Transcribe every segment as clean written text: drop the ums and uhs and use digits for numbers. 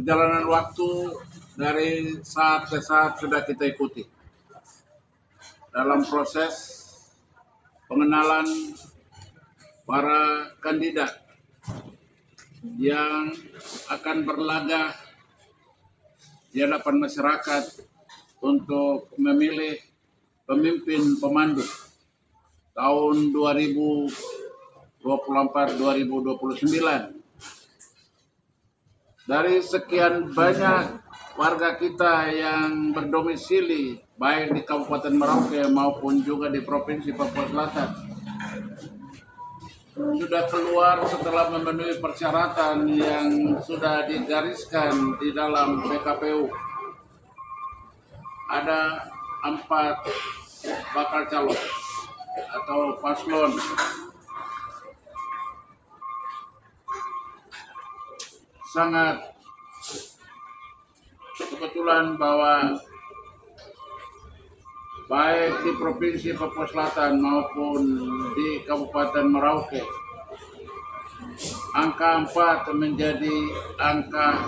Perjalanan waktu dari saat ke saat sudah kita ikuti dalam proses pengenalan para kandidat yang akan berlaga di hadapan masyarakat untuk memilih pemimpin pemandu tahun 2024-2029. Dari sekian banyak warga kita yang berdomisili baik di Kabupaten Merauke maupun juga di Provinsi Papua Selatan sudah keluar setelah memenuhi persyaratan yang sudah digariskan di dalam PKPU. Ada 4 bakal calon atau paslon. Sangat kebetulan bahwa baik di Provinsi Papua Selatan maupun di Kabupaten Merauke, angka 4 menjadi angka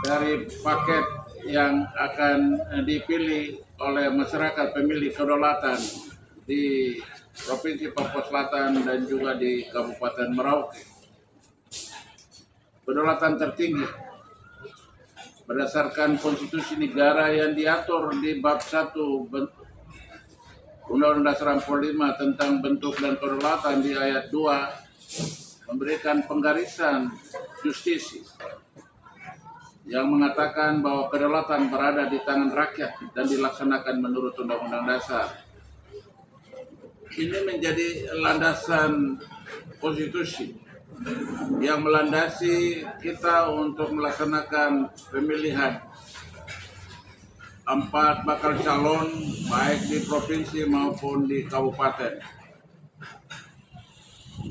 dari paket yang akan dipilih oleh masyarakat pemilih kedaulatan di Provinsi Papua Selatan dan juga di Kabupaten Merauke. Kedaulatan tertinggi berdasarkan konstitusi negara yang diatur di bab 1 Undang-Undang Dasar 45 tentang bentuk dan kedaulatan di ayat 2 memberikan penggarisan justisi yang mengatakan bahwa kedaulatan berada di tangan rakyat dan dilaksanakan menurut Undang-Undang Dasar. Ini menjadi landasan konstitusi yang melandasi kita untuk melaksanakan pemilihan 4 bakal calon baik di provinsi maupun di kabupaten.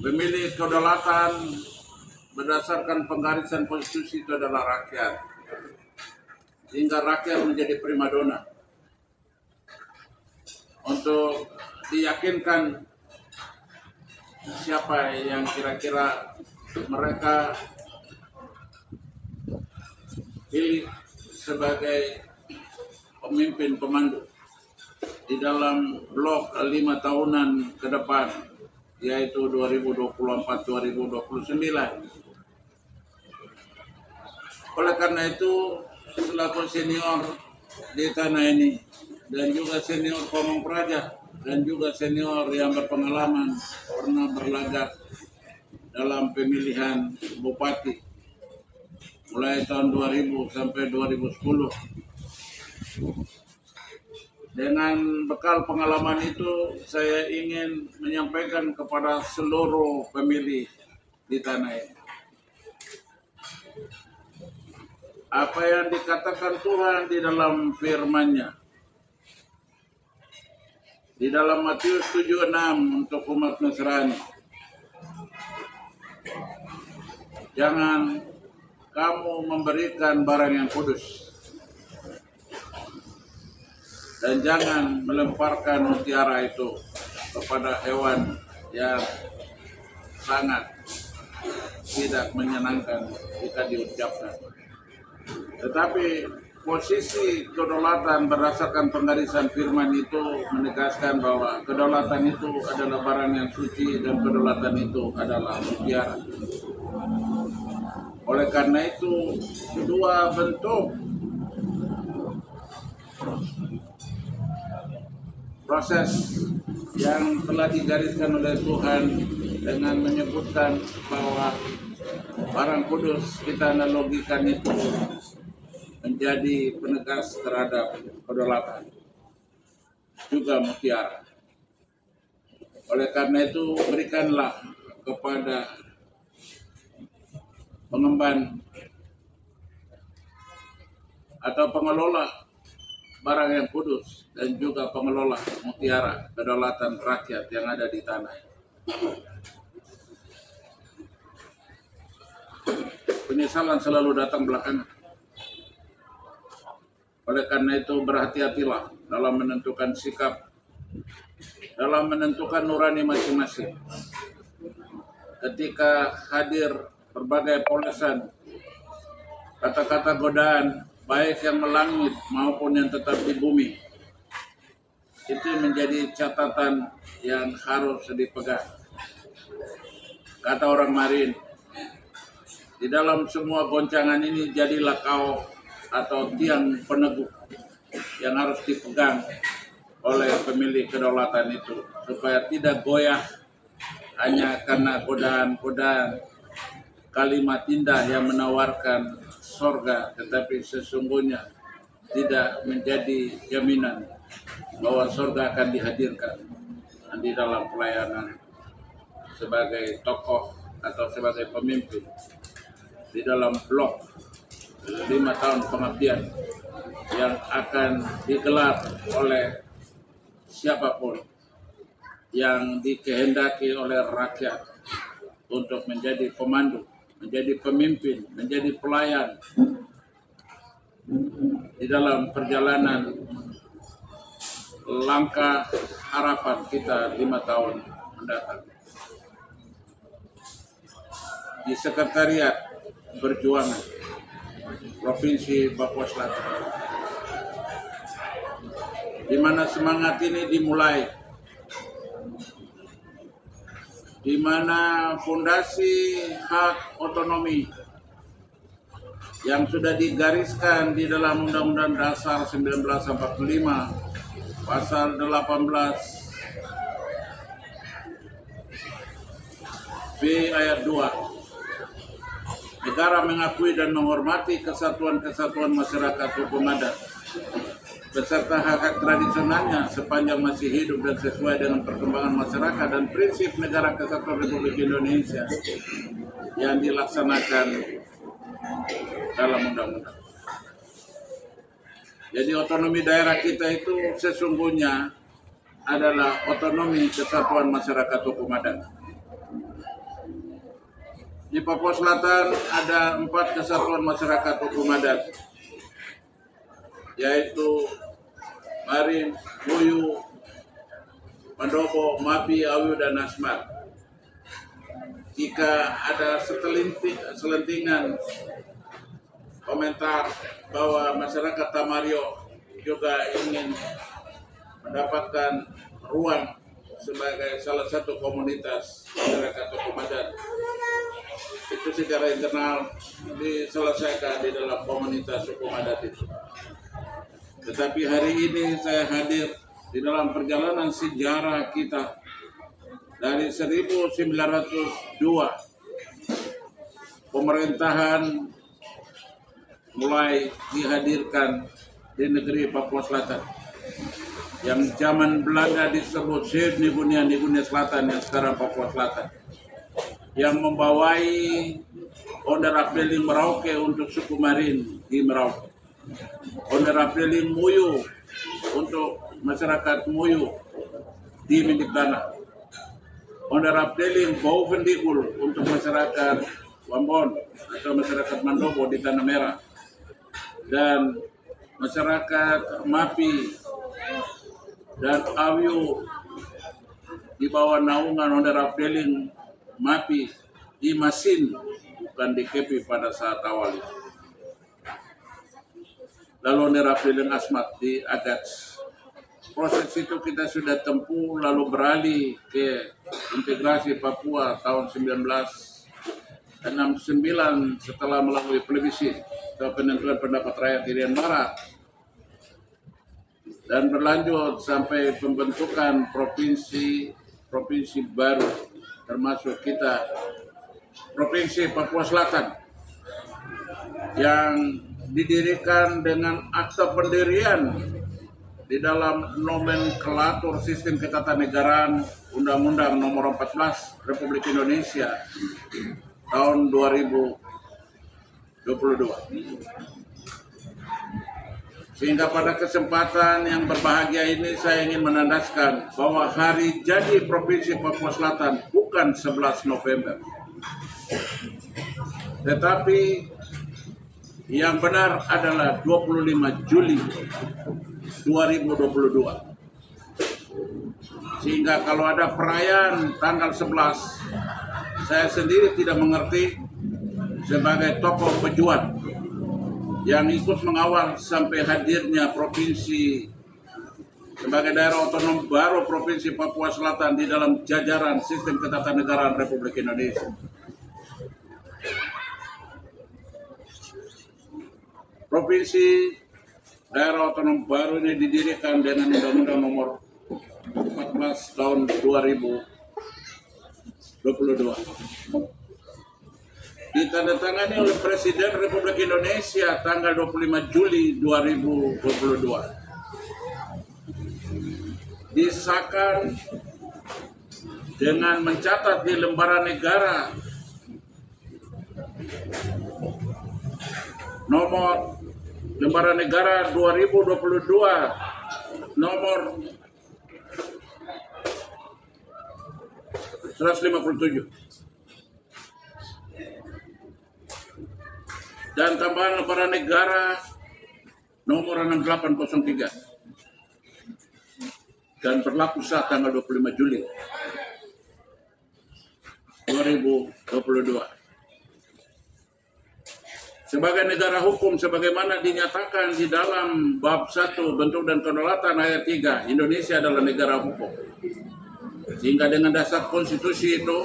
Pemilih kedaulatan berdasarkan penggarisan konstitusi itu adalah rakyat, sehingga rakyat menjadi primadona untuk diyakinkan siapa yang kira-kira mereka pilih sebagai pemimpin pemandu di dalam blok 5 tahunan ke depan, yaitu 2024-2029. Oleh karena itu, selaku senior di tanah ini dan juga senior Pamong Praja dan juga senior yang berpengalaman pernah berlaga dalam pemilihan bupati mulai tahun 2000 sampai 2010. Dengan bekal pengalaman itu, saya ingin menyampaikan kepada seluruh pemilih di tanah ini, apa yang dikatakan Tuhan di dalam firman-Nya di dalam Matius 7:6 untuk umat Nasrani. Jangan kamu memberikan barang yang kudus, dan jangan melemparkan mutiara itu kepada hewan yang sangat tidak menyenangkan jika diucapkan. Tetapi posisi kedaulatan berdasarkan penggarisan firman itu menegaskan bahwa kedaulatan itu adalah barang yang suci dan kedaulatan itu adalah mutiara. Oleh karena itu, dua bentuk proses yang telah digariskan oleh Tuhan dengan menyebutkan bahwa barang kudus kita analogikan itu menjadi penegas terhadap kedaulatan, juga mutiara. Oleh karena itu, berikanlah kepada pengemban atau pengelola barang yang kudus dan juga pengelola mutiara kedaulatan rakyat yang ada di tanah. Penyesalan selalu datang belakangan. Oleh karena itu, berhati-hatilah dalam menentukan sikap, dalam menentukan nurani masing-masing. Ketika hadir berbagai polesan kata-kata godaan, baik yang melangit maupun yang tetap di bumi, itu menjadi catatan yang harus dipegang. Kata orang Marin, di dalam semua goncangan ini jadilah kau atau tiang peneguh yang harus dipegang oleh pemilik kedaulatan itu, supaya tidak goyah hanya karena godaan-godaan kalimat indah yang menawarkan sorga, tetapi sesungguhnya tidak menjadi jaminan bahwa sorga akan dihadirkan di dalam pelayanan sebagai tokoh atau sebagai pemimpin di dalam blok 5 tahun pengabdian yang akan digelar oleh siapapun yang dikehendaki oleh rakyat untuk menjadi pemandu, menjadi pemimpin, menjadi pelayan di dalam perjalanan langkah harapan kita 5 tahun mendatang. Di Sekretariat Perjuangan Provinsi Papua Selatan, di mana semangat ini dimulai, di mana fondasi hak otonomi yang sudah digariskan di dalam Undang-Undang Dasar 1945 Pasal 18 B ayat 2, negara mengakui dan menghormati kesatuan-kesatuan masyarakat hukum adat beserta hak-hak tradisionalnya sepanjang masih hidup dan sesuai dengan perkembangan masyarakat dan prinsip negara kesatuan Republik Indonesia yang dilaksanakan dalam undang-undang. Jadi otonomi daerah kita itu sesungguhnya adalah otonomi kesatuan masyarakat hukum adat. Di Papua Selatan ada 4 kesatuan masyarakat hukum adat, yaitu Marin, Muyu, Mandobo, Mapi, Awiu, dan Asmat. Jika ada selentingan komentar bahwa masyarakat Tamario juga ingin mendapatkan ruang sebagai salah satu komunitas masyarakat hukum adat, itu secara internal diselesaikan di dalam komunitas hukum adat itu. Tetapi hari ini saya hadir di dalam perjalanan sejarah kita dari 1902 pemerintahan mulai dihadirkan di negeri Papua Selatan, yang zaman Belanda disebut Sydney Guinea Selatan, yang sekarang Papua Selatan, yang membawai Onderapeling Merauke untuk suku Marin di Merauke, Onderapeling Muyu untuk masyarakat Muyu di Mindikdana, Onderapeling Bouvendigul untuk masyarakat Wambon atau masyarakat Mandobo di Tanah Merah, dan masyarakat Mapi dan Awiu di bawah naungan Onderapeling Mapi di Masin, bukan di Kepi pada saat awal itu. Lalu Onderapeling Asmat di Agats. Proses itu kita sudah tempuh, lalu beralih ke integrasi Papua tahun 1969 setelah melalui plebissit atau penentuan pendapat rakyat Irian Barat, dan berlanjut sampai pembentukan provinsi baru, termasuk kita Provinsi Papua Selatan yang didirikan dengan akta pendirian di dalam nomenklatur sistem ketatanegaraan Undang-Undang Nomor 14 Republik Indonesia tahun 2022. Sehingga pada kesempatan yang berbahagia ini saya ingin menandaskan bahwa hari jadi Provinsi Papua Selatan bukan 11 November. Tetapi yang benar adalah 25 Juli 2022. Sehingga kalau ada perayaan tanggal 11, saya sendiri tidak mengerti sebagai tokoh pejuang yang ikut mengawal sampai hadirnya provinsi sebagai daerah otonom baru Provinsi Papua Selatan di dalam jajaran sistem ketatanegaraan Republik Indonesia. Provinsi daerah otonom baru ini didirikan dengan Undang-Undang Nomor 14 tahun 2022. Ditandatangani oleh Presiden Republik Indonesia tanggal 25 Juli 2022. Disahkan dengan mencatat di lembaran negara nomor lembaran negara 2022 nomor 157 dan tambahan lembaran negara nomor 6803 dan berlaku sah tanggal 25 Juli 2022. Sebagai negara hukum sebagaimana dinyatakan di dalam bab 1 bentuk dan kedaulatan ayat 3, Indonesia adalah negara hukum. Sehingga dengan dasar konstitusi itu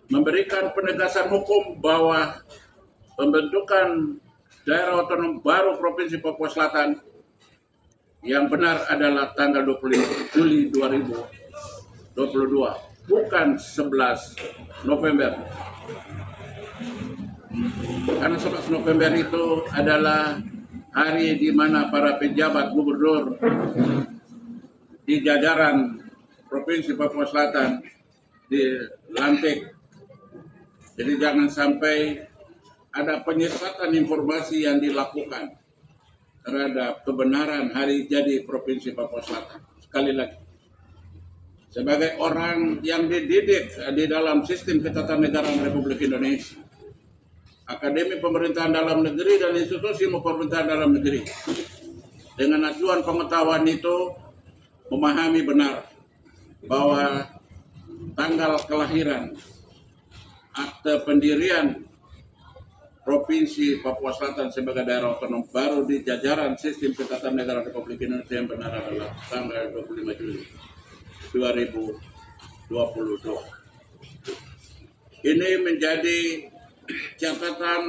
memberikan penegasan hukum bahwa pembentukan daerah otonom baru Provinsi Papua Selatan yang benar adalah tanggal 25 Juli 2022, bukan 11 November. Karena 11 November itu adalah hari di mana para pejabat gubernur di jajaran Provinsi Papua Selatan dilantik. Jadi jangan sampai ada penyesatan informasi yang dilakukan terhadap kebenaran hari jadi Provinsi Papua Selatan. Sekali lagi, sebagai orang yang dididik di dalam sistem ketatanegaraan Republik Indonesia, Akademi Pemerintahan Dalam Negeri dan Institusi Pemerintahan Dalam Negeri, dengan acuan pengetahuan itu memahami benar bahwa tanggal kelahiran, akte pendirian Provinsi Papua Selatan sebagai daerah otonom baru di jajaran sistem ketatanegaraan Republik Indonesia yang benar adalah tanggal 25 Juli 2022. Ini menjadi catatan,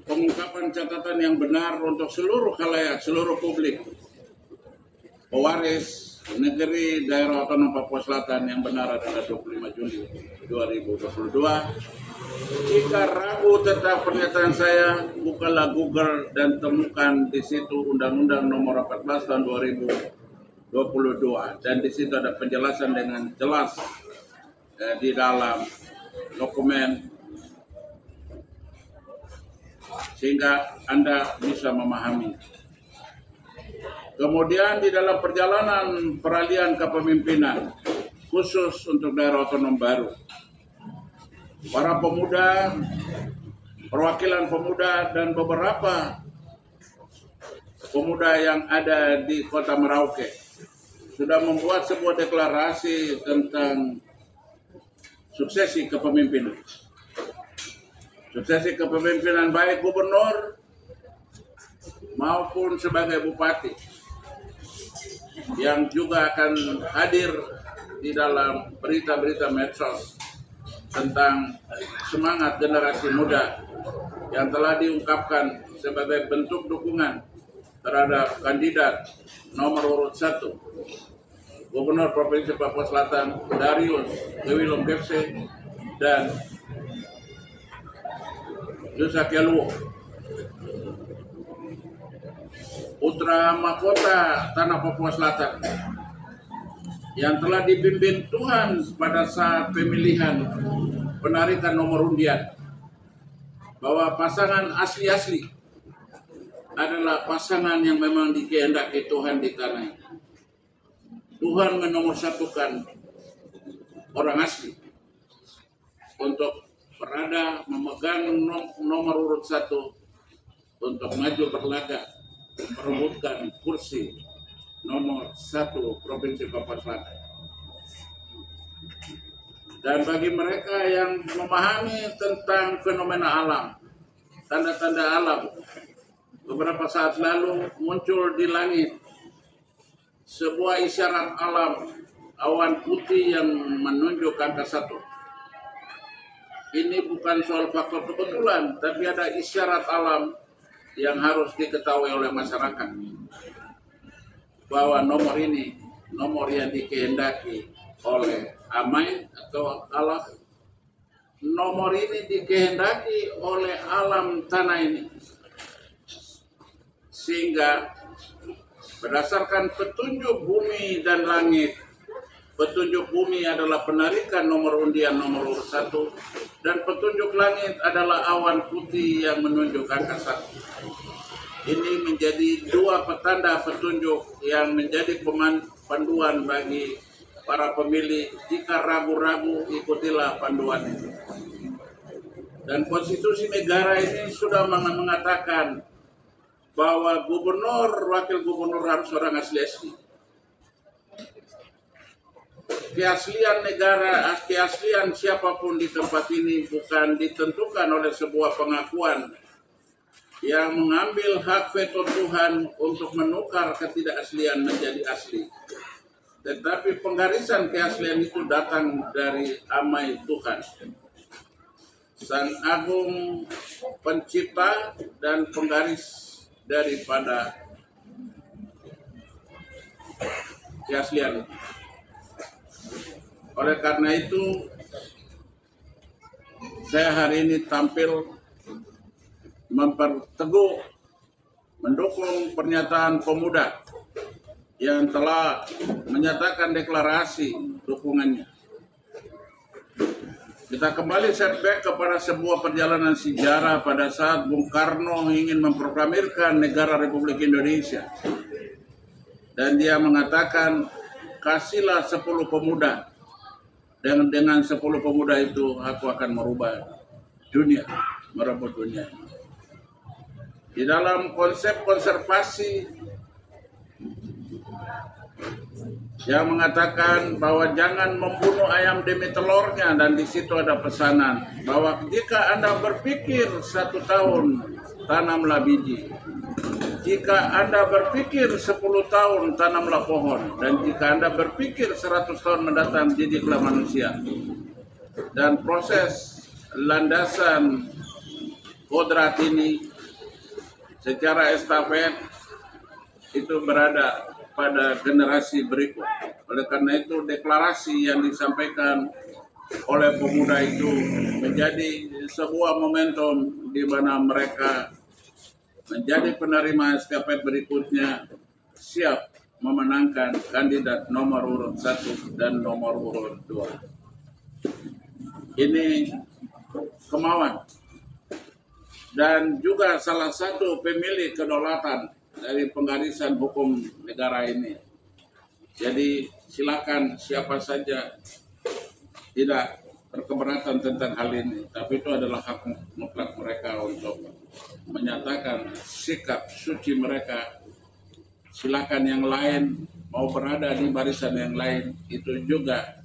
pengungkapan catatan yang benar untuk seluruh khalayak, seluruh publik, pewaris negeri daerah otonom Papua Selatan yang benar adalah 25 Juli 2022. Jika ragu tentang pernyataan saya, bukalah Google dan temukan di situ Undang-Undang Nomor 14 tahun 2022 dan di situ ada penjelasan dengan jelas di dalam dokumen sehingga Anda bisa memahami. Kemudian di dalam perjalanan peralihan kepemimpinan khusus untuk daerah otonom baru, para pemuda, perwakilan pemuda dan beberapa pemuda yang ada di Kota Merauke sudah membuat sebuah deklarasi tentang suksesi kepemimpinan. Suksesi kepemimpinan baik gubernur maupun sebagai bupati yang juga akan hadir di dalam berita-berita medsos tentang semangat generasi muda yang telah diungkapkan sebagai bentuk dukungan terhadap kandidat nomor urut 1 Gubernur Provinsi Papua Selatan Darius Dewilong Kepse dan Yusak Yaluo, putra mahkota tanah Papua Selatan yang telah dipimpin Tuhan pada saat pemilihan penarikan nomor undian, bahwa pasangan asli-asli adalah pasangan yang memang dikehendaki Tuhan di tanah ini. Tuhan menomorsatukan orang asli untuk berada memegang nomor urut 1 untuk maju berlaga merebutkan kursi nomor 1 Provinsi Papua Selatan. Dan bagi mereka yang memahami tentang fenomena alam, tanda-tanda alam, beberapa saat lalu muncul di langit sebuah isyarat alam, awan putih yang menunjuk angka 1. Ini bukan soal faktor kebetulan, tapi ada isyarat alam yang harus diketahui oleh masyarakat. Bahwa nomor ini, nomor yang dikehendaki oleh Amai atau Allah. Nomor ini dikehendaki oleh alam tanah ini. Sehingga berdasarkan petunjuk bumi dan langit, petunjuk bumi adalah penarikan nomor undian nomor urut 1, dan petunjuk langit adalah awan putih yang menunjuk angka 1. Ini menjadi dua petanda petunjuk yang menjadi panduan bagi para pemilih. Jika ragu-ragu, ikutilah panduan itu. Dan konstitusi negara ini sudah mengatakan bahwa gubernur, wakil gubernur harus orang asli. Keaslian negara, keaslian siapapun di tempat ini bukan ditentukan oleh sebuah pengakuan yang mengambil hak veto Tuhan untuk menukar ketidakaslian menjadi asli. Tetapi penggarisan keaslian itu datang dari Amai Tuhan, Sang Agung Pencipta dan penggaris daripada keaslian. Oleh karena itu, saya hari ini tampil memperteguh, mendukung pernyataan pemuda yang telah menyatakan deklarasi dukungannya. Kita kembali setback kepada sebuah perjalanan sejarah pada saat Bung Karno ingin memproklamirkan negara Republik Indonesia. Dan dia mengatakan, kasihlah 10 pemuda. Dan dengan 10 pemuda itu aku akan merubah dunia, merebut dunia. Di dalam konsep konservasi yang mengatakan bahwa jangan membunuh ayam demi telurnya, dan di situ ada pesanan bahwa jika Anda berpikir 1 tahun, tanamlah biji. Jika Anda berpikir 10 tahun, tanamlah pohon. Dan jika Anda berpikir 100 tahun mendatang, didiklah manusia. Dan proses landasan kodrat ini secara estafet itu berada pada generasi berikut. Oleh karena itu, deklarasi yang disampaikan oleh pemuda itu menjadi sebuah momentum di mana mereka menjadi penerima estafet berikutnya siap memenangkan kandidat nomor urut 1 dan nomor urut 2. Ini kemauan dan juga salah satu pemilik kedaulatan dari penggarisan hukum negara ini. Jadi silakan siapa saja tidak berkeberatan tentang hal ini, tapi itu adalah hak mutlak mereka untuk menyatakan sikap suci mereka. Silakan yang lain mau berada di barisan yang lain, itu juga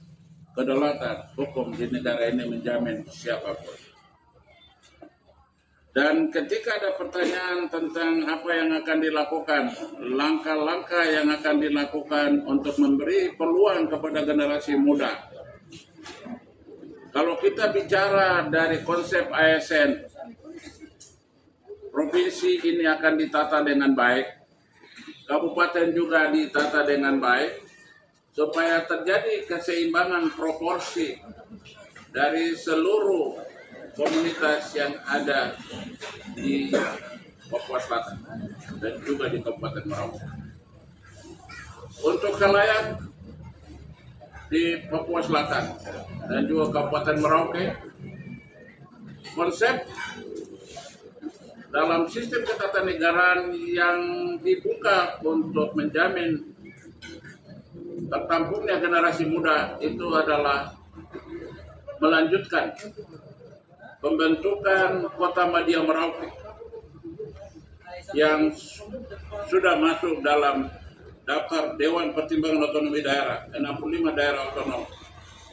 kedaulatan hukum di negara ini menjamin siapapun. Dan ketika ada pertanyaan tentang apa yang akan dilakukan, langkah-langkah yang akan dilakukan untuk memberi peluang kepada generasi muda. Kalau kita bicara dari konsep ASN, provinsi ini akan ditata dengan baik, kabupaten juga ditata dengan baik, supaya terjadi keseimbangan proporsi dari seluruh komunitas yang ada di Papua Selatan dan juga di Kabupaten Merauke. Untuk halayak di Papua Selatan dan juga Kabupaten Merauke, konsep dalam sistem ketatanegaraan yang dibuka untuk menjamin tertampungnya generasi muda itu adalah melanjutkan pembentukan Kota Madya Merauke yang sudah masuk dalam daftar Dewan Pertimbangan Otonomi Daerah, 65 daerah otonom.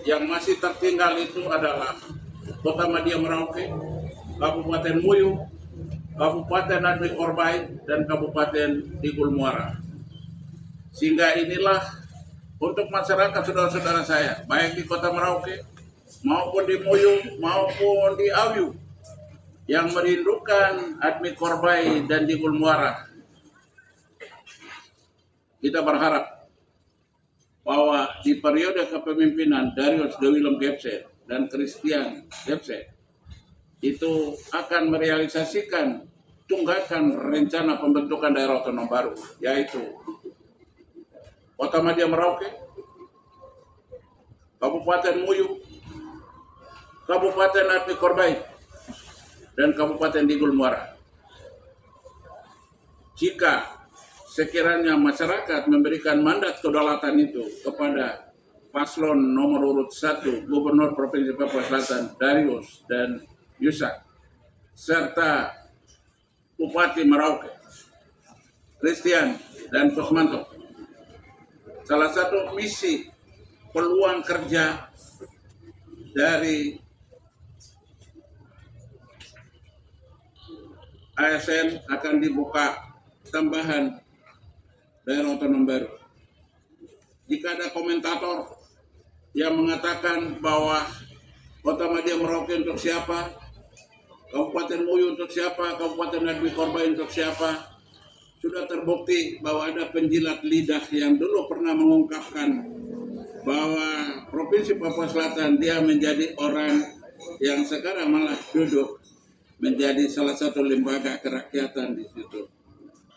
Yang masih tertinggal itu adalah Kota Madya Merauke, Kabupaten Muyu, Kabupaten Admi Korbay, dan Kabupaten Digul Muara. Sehingga inilah untuk masyarakat saudara-saudara saya, baik di Kota Merauke, maupun di Muyung, maupun di Awiu, yang merindukan Admi Korbay dan Digul Muara. Kita berharap bahwa di periode kepemimpinan Darius De Willem Gepse dan Christian Gepse itu akan merealisasikan tunggakan rencana pembentukan daerah otonom baru, yaitu Kota Madya Merauke, Kabupaten Muyung, Kabupaten Admi Korbay, dan Kabupaten Digul Muara. Jika sekiranya masyarakat memberikan mandat kedaulatan itu kepada paslon nomor urut 1 Gubernur Provinsi Papua Selatan Darius dan Yusak, serta Bupati Merauke Christian dan Kusmanto, salah satu misi peluang kerja dari ASN akan dibuka tambahan daerah otonom baru. Jika ada komentator yang mengatakan bahwa Kota Madya Merauke untuk siapa, Kabupaten Muyung untuk siapa, Kabupaten Admi Korbay untuk siapa, sudah terbukti bahwa ada penjilat lidah yang dulu pernah mengungkapkan bahwa Provinsi Papua Selatan dia menjadi orang yang sekarang malah duduk menjadi salah satu lembaga kerakyatan di situ.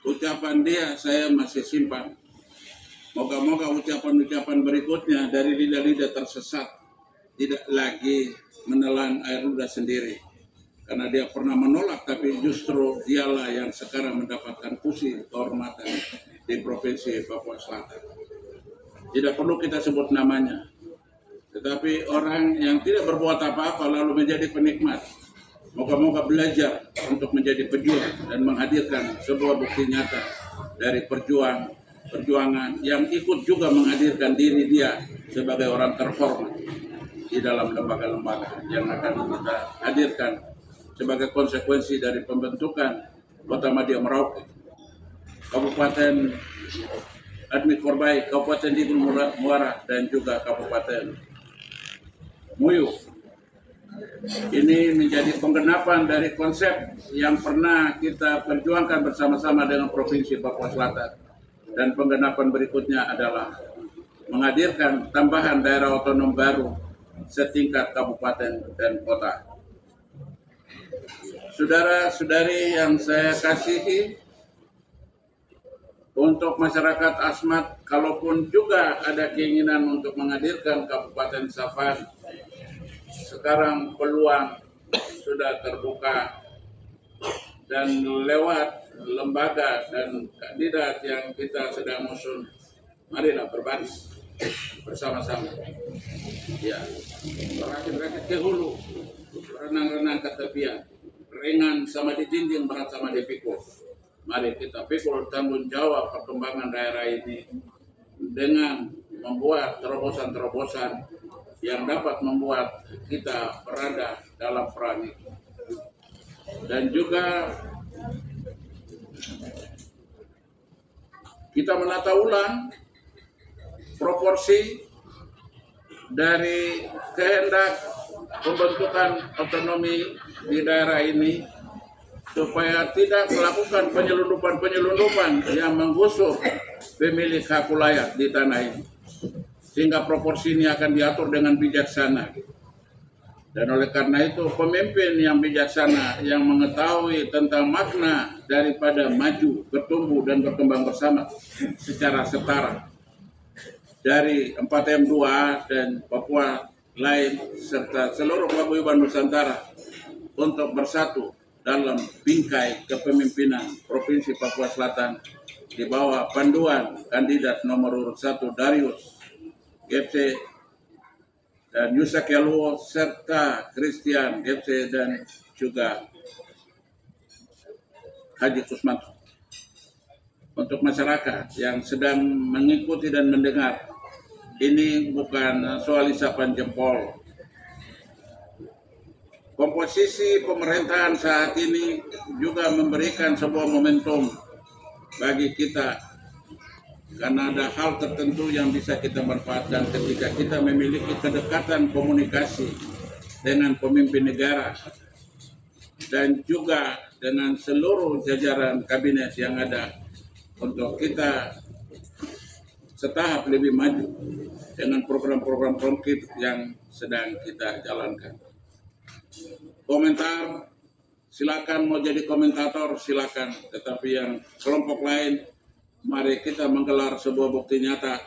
Ucapan dia saya masih simpan. Moga-moga ucapan-ucapan berikutnya dari lidah-lidah tersesat tidak lagi menelan air ludah sendiri. Karena dia pernah menolak, tapi justru dialah yang sekarang mendapatkan kursi kehormatan di Provinsi Papua Selatan. Tidak perlu kita sebut namanya. Tetapi orang yang tidak berbuat apa-apa lalu menjadi penikmat, moga-moga belajar untuk menjadi pejuang dan menghadirkan sebuah bukti nyata dari perjuangan yang ikut juga menghadirkan diri dia sebagai orang terhormat di dalam lembaga-lembaga yang akan kita hadirkan sebagai konsekuensi dari pembentukan Kota Madya Merauke, Kabupaten Admi Korbay, Kabupaten Digul Muara, dan juga Kabupaten Muyung. Ini menjadi penggenapan dari konsep yang pernah kita perjuangkan bersama-sama dengan Provinsi Papua Selatan. Dan penggenapan berikutnya adalah menghadirkan tambahan daerah otonom baru setingkat kabupaten dan kota. Saudara-saudari yang saya kasihi, untuk masyarakat Asmat, kalaupun juga ada keinginan untuk menghadirkan Kabupaten Safan, sekarang peluang sudah terbuka dan lewat lembaga dan kandidat yang kita sedang usung, marilah berbaris bersama-sama. Ya, rakit-rakit ke hulu, renang-renang ke tepian, ringan sama dijinjing, berat sama dipikul. Mari kita pikul tanggung jawab perkembangan daerah ini dengan membuat terobosan-terobosan yang dapat membuat kita berada dalam peran itu. Dan juga kita menata ulang proporsi dari kehendak pembentukan otonomi di daerah ini supaya tidak melakukan penyelundupan yang menggusur pemilik hak wilayah di tanah ini. Sehingga proporsi ini akan diatur dengan bijaksana. Dan oleh karena itu pemimpin yang bijaksana yang mengetahui tentang makna daripada maju, bertumbuh, dan berkembang bersama secara setara dari 4M2A dan Papua lain serta seluruh paguyuban Nusantara untuk bersatu dalam bingkai kepemimpinan Provinsi Papua Selatan di bawah panduan kandidat nomor urut 1 Darius Gepse dan Yusak Yaluo serta Christian Gepse dan juga Haji Kusmanto. Untuk masyarakat yang sedang mengikuti dan mendengar, ini bukan soal isapan jempol. Komposisi pemerintahan saat ini juga memberikan sebuah momentum bagi kita, karena ada hal tertentu yang bisa kita manfaatkan ketika kita memiliki kedekatan komunikasi dengan pemimpin negara dan juga dengan seluruh jajaran kabinet yang ada, untuk kita setahap lebih maju dengan program-program konkret yang sedang kita jalankan. Komentar silakan, mau jadi komentator silakan, tetapi yang kelompok lain, mari kita menggelar sebuah bukti nyata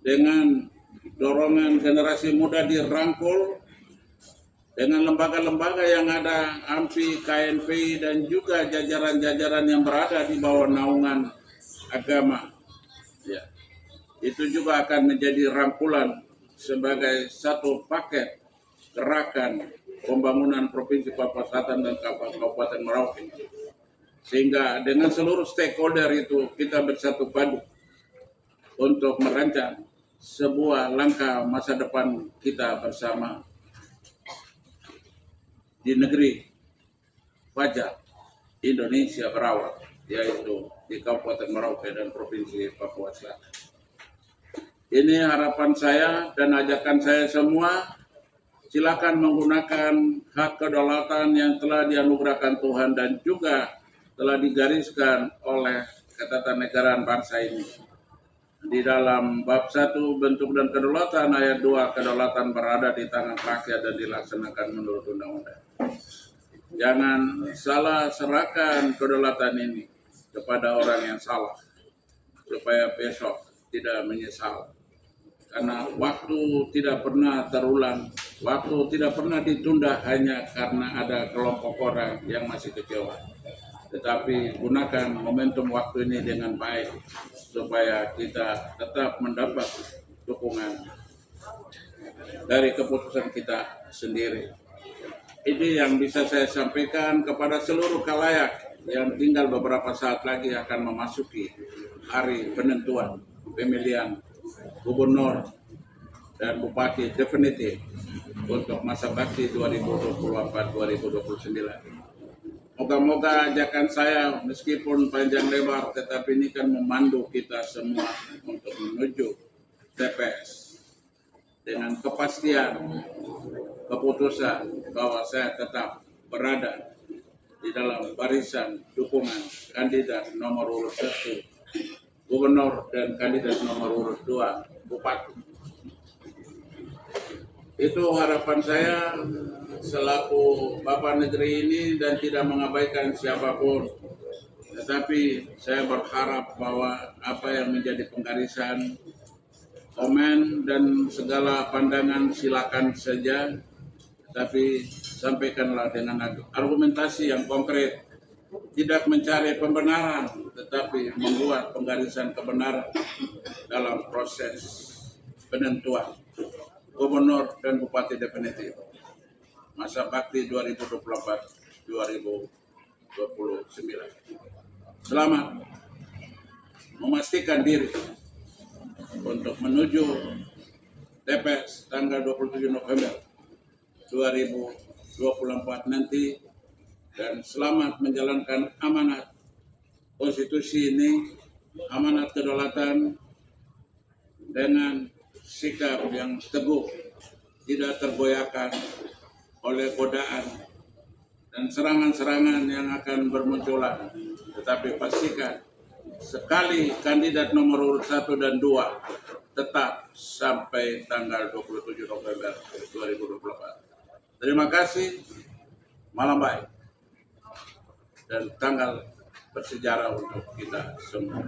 dengan dorongan generasi muda dirangkul dengan lembaga-lembaga yang ada, AMPI, KNPI, dan juga jajaran-jajaran yang berada di bawah naungan agama. Ya, itu juga akan menjadi rangkulan sebagai satu paket gerakan pembangunan Provinsi Papua Selatan dan Kabupaten Merauke. Sehingga dengan seluruh stakeholder itu kita bersatu padu untuk merancang sebuah langkah masa depan kita bersama di negeri Fajar Indonesia berawal, yaitu di Kabupaten Merauke dan Provinsi Papua Selatan. Ini harapan saya dan ajakan saya semua. Silakan menggunakan hak kedaulatan yang telah dianugerahkan Tuhan dan juga telah digariskan oleh Ketatanegaraan bangsa ini. Di dalam bab 1 bentuk dan kedaulatan, ayat 2, kedaulatan berada di tangan rakyat dan dilaksanakan menurut undang-undang. Jangan salah serahkan kedaulatan ini kepada orang yang salah, supaya besok tidak menyesal. Karena waktu tidak pernah terulang, waktu tidak pernah ditunda hanya karena ada kelompok orang yang masih kecewa. Tetapi gunakan momentum waktu ini dengan baik, supaya kita tetap mendapat dukungan dari keputusan kita sendiri. Ini yang bisa saya sampaikan kepada seluruh khalayak yang tinggal beberapa saat lagi akan memasuki hari penentuan pemilihan gubernur dan bupati definitif untuk masa bakti 2024-2029. Moga-moga ajakan saya meskipun panjang lebar, tetapi ini kan memandu kita semua untuk menuju TPS dengan kepastian keputusan bahwa saya tetap berada di dalam barisan dukungan kandidat nomor urut 1 gubernur dan kandidat nomor urut 2 bupati. Itu harapan saya selaku Bapak Negeri ini, dan tidak mengabaikan siapapun. Tetapi saya berharap bahwa apa yang menjadi penggarisan, komen dan segala pandangan silakan saja, tapi sampaikanlah dengan argumentasi yang konkret. Tidak mencari pembenaran, tetapi membuat penggarisan kebenaran dalam proses penentuan gubernur dan bupati definitif masa bakti 2024-2029. Selamat memastikan diri untuk menuju TPS tanggal 27 November 2024 nanti, dan selamat menjalankan amanat konstitusi ini, amanat kedaulatan, dengan sikap yang teguh, tidak tergoyahkan oleh godaan dan serangan-serangan yang akan bermunculan. Tetapi pastikan sekali kandidat nomor urut 1 dan 2 tetap sampai tanggal 27 November 2024. Terima kasih, malam baik, dan tanggal bersejarah untuk kita semua.